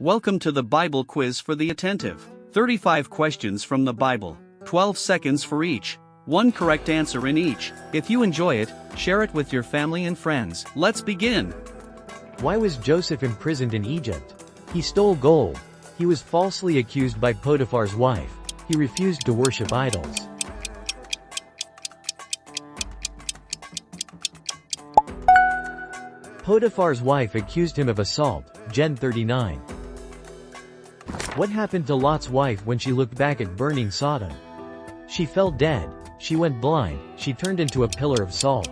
Welcome to the Bible quiz for the attentive. 35 questions from the Bible, 12 seconds for each, one correct answer in each. If you enjoy it, share it with your family and friends. Let's begin. Why was Joseph imprisoned in Egypt? He stole gold. He was falsely accused by Potiphar's wife. He refused to worship idols. Potiphar's wife accused him of assault. Gen 39. What happened to Lot's wife when she looked back at burning Sodom? She fell dead. She went blind. She turned into a pillar of salt.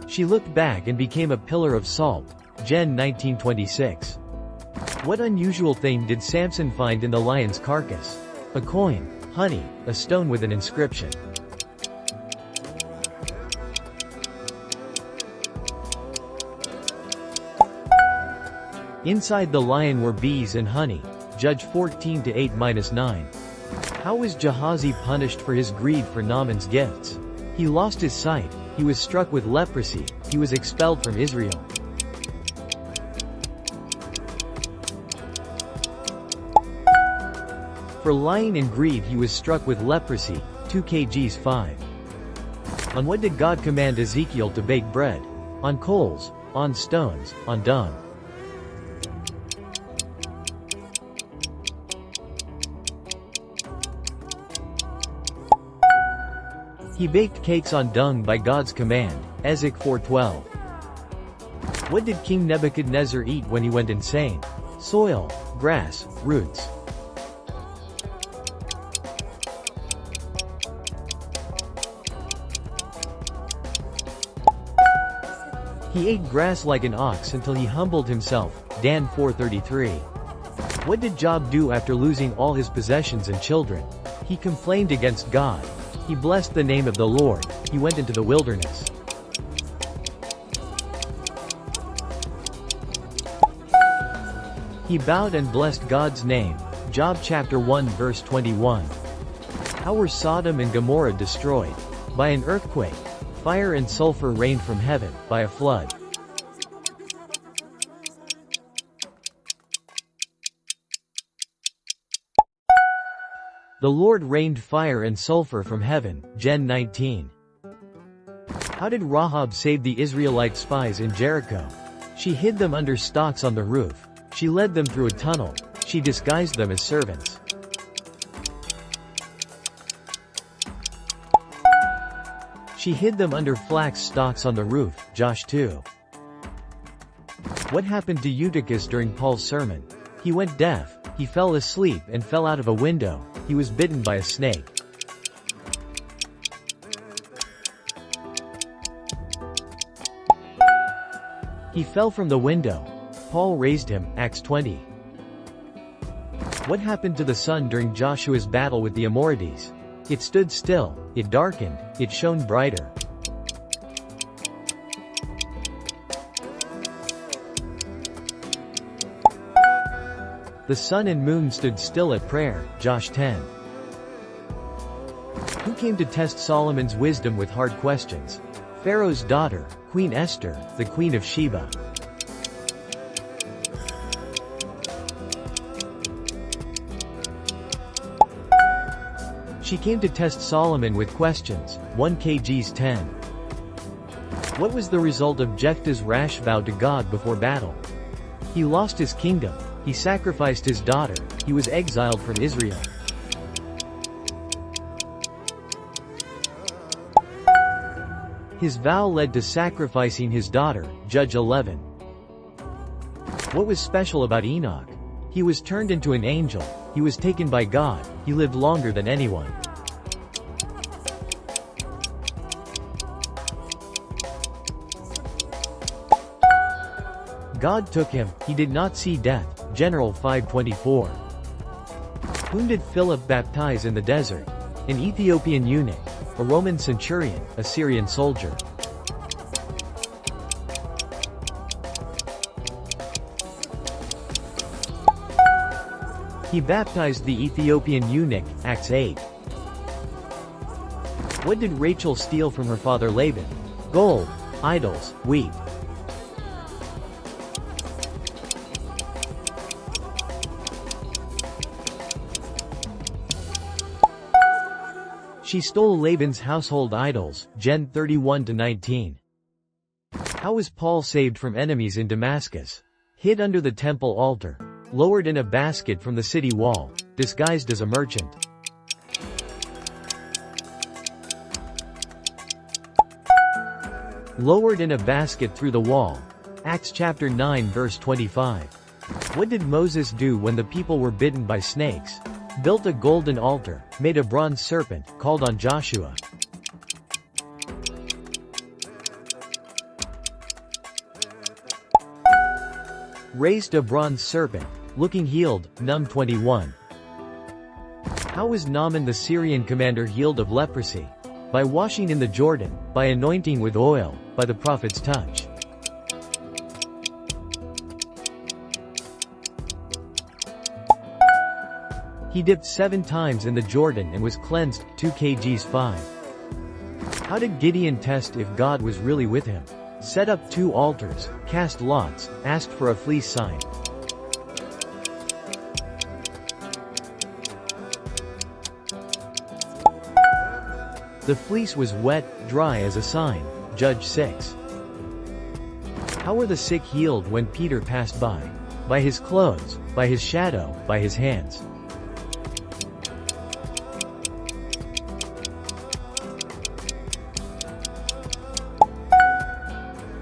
She looked back and became a pillar of salt. Gen 1926. What unusual thing did Samson find in the lion's carcass? A coin, honey, a stone with an inscription. Inside the lion were bees and honey. Judge 14:8-9. How was Gehazi punished for his greed for Naaman's gifts? He lost his sight. He was struck with leprosy. He was expelled from Israel. For lying and greed he was struck with leprosy. 2 kgs 5. On what did God command Ezekiel to bake bread? On coals, on stones, on dung. He baked cakes on dung by God's command. Ezek 4:12. What did King Nebuchadnezzar eat when he went insane? Soil, grass, roots. He ate grass like an ox until he humbled himself. Dan 4:33. What did Job do after losing all his possessions and children? He complained against God. He blessed the name of the Lord. He went into the wilderness. He bowed and blessed God's name. Job chapter 1 verse 21. How were Sodom and Gomorrah destroyed? By an earthquake. Fire and sulfur rained from heaven, by a flood. The Lord rained fire and sulfur from heaven. Gen 19. How did Rahab save the Israelite spies in Jericho? She hid them under stocks on the roof. She led them through a tunnel. She disguised them as servants. She hid them under flax stalks on the roof. Josh 2. What happened to Eutychus during Paul's sermon? He went deaf. He fell asleep and fell out of a window. He was bitten by a snake. He fell from the window. Paul raised him. Acts 20. What happened to the sun during Joshua's battle with the Amorites? It stood still, it darkened, it shone brighter. The sun and moon stood still at prayer. Josh 10. Who came to test Solomon's wisdom with hard questions? Pharaoh's daughter, Queen Esther, the Queen of Sheba. She came to test Solomon with questions. 1 kgs 10. What was the result of Jephthah's rash vow to God before battle? He lost his kingdom. He sacrificed his daughter. He was exiled from Israel. His vow led to sacrificing his daughter. Judge 11. What was special about Enoch? He was turned into an angel. He was taken by God. He lived longer than anyone. God took him. He did not see death. General 5:24. Whom did Philip baptize in the desert? An Ethiopian eunuch, a Roman centurion, a Syrian soldier. He baptized the Ethiopian eunuch. Acts 8. What did Rachel steal from her father Laban? Gold, Idols, weep. She stole Laban's household idols, Gen 31-19. How was Paul saved from enemies in Damascus? Hid under the temple altar. Lowered in a basket from the city wall. Disguised as a merchant. Lowered in a basket through the wall. Acts chapter 9 verse 25. What did Moses do when the people were bitten by snakes? Built a golden altar, made a bronze serpent, called on Joshua. Raised a bronze serpent, looking healed, Num 21. How was Naaman the Syrian commander healed of leprosy? By washing in the Jordan, by anointing with oil, by the prophet's touch. He dipped 7 times in the Jordan and was cleansed, 2 kgs 5. How did Gideon test if God was really with him? Set up 2 altars, cast lots, asked for a fleece sign. The fleece was wet, dry as a sign, Judge 6. How were the sick healed when Peter passed by? By his clothes, by his shadow, by his hands.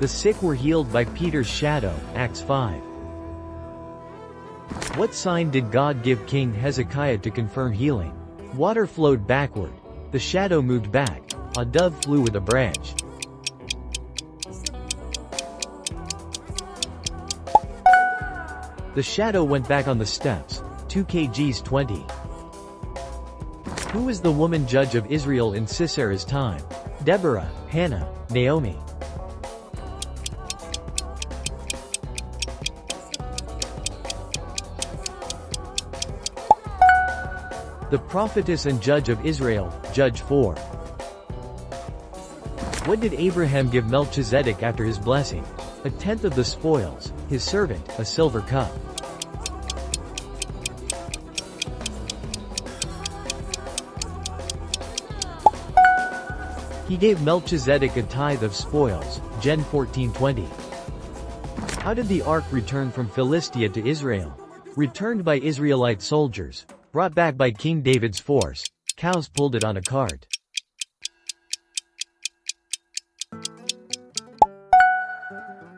The sick were healed by Peter's shadow, Acts 5. What sign did God give King Hezekiah to confirm healing? Water flowed backward. The shadow moved back. A dove flew with a branch. The shadow went back on the steps. 2 kgs 20. Who was the woman judge of Israel in Sisera's time? Deborah, Hannah, Naomi. The prophetess and judge of Israel, Judge 4. What did Abraham give Melchizedek after his blessing? A tenth of the spoils, his servant, a silver cup. He gave Melchizedek a tithe of spoils, Gen 14:20. How did the ark return from Philistia to Israel? Returned by Israelite soldiers. Brought back by King David's force. Cows pulled it on a cart.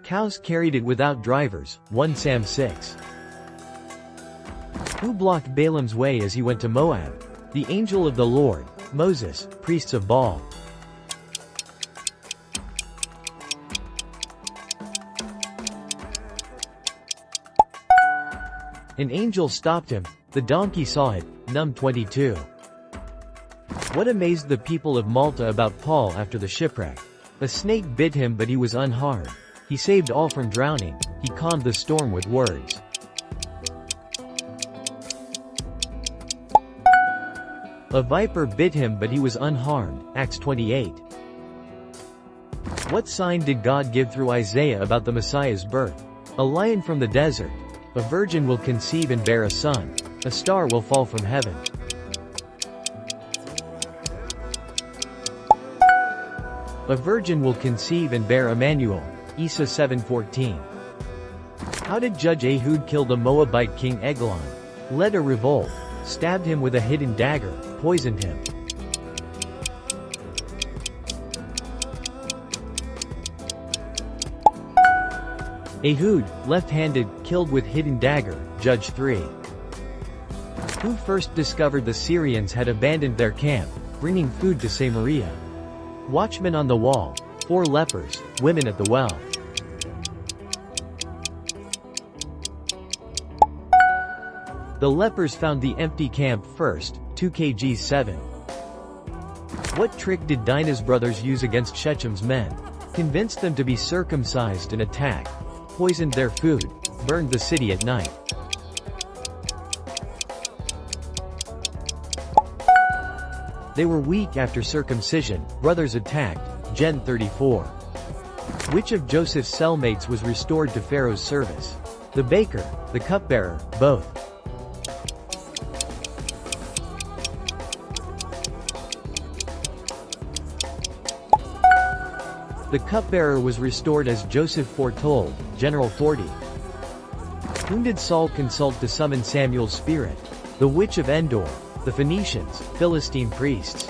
Cows carried it without drivers, 1 Sam 6. Who blocked Balaam's way as he went to Moab? The angel of the Lord, Moses, priests of Baal. An angel stopped him. The donkey saw it, Num 22. What amazed the people of Malta about Paul after the shipwreck? A snake bit him but he was unharmed. He saved all from drowning. He calmed the storm with words. A viper bit him but he was unharmed, Acts 28. What sign did God give through Isaiah about the Messiah's birth? A lion from the desert. A virgin will conceive and bear a son. A star will fall from heaven. A virgin will conceive and bear Emmanuel. Isa 7:14. How did Judge Ehud kill the Moabite king Eglon? Led a revolt. Stabbed him with a hidden dagger. Poisoned him. Ehud, left-handed, killed with hidden dagger, Judge 3. Who first discovered the Syrians had abandoned their camp, bringing food to Samaria? Watchmen on the wall, 4 lepers, women at the well. The lepers found the empty camp first, 2 kgs 7. What trick did Dinah's brothers use against Shechem's men? Convinced them to be circumcised and attack. Poisoned their food. Burned the city at night. They were weak after circumcision. Brothers attacked. Gen 34. Which of Joseph's cellmates was restored to Pharaoh's service? The baker, the cupbearer, both. The cupbearer was restored as Joseph foretold, General 40. Whom did Saul consult to summon Samuel's spirit? The witch of Endor, the Phoenicians, Philistine priests.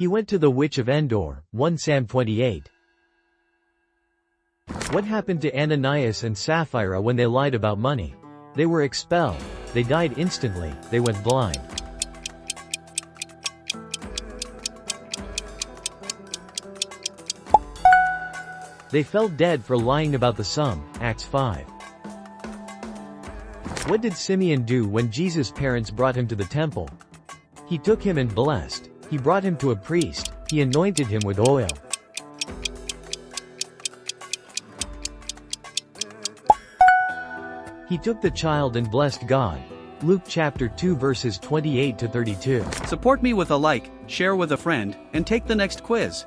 He went to the witch of Endor, 1 Sam 28. What happened to Ananias and Sapphira when they lied about money? They were expelled. They died instantly, they went blind. They fell dead for lying about the sum, Acts 5. What did Simeon do when Jesus' parents brought him to the temple? He took him and blessed. He brought him to a priest. He anointed him with oil. He took the child and blessed God. Luke chapter 2 verses 28 to 32. Support me with a like, share with a friend, and take the next quiz.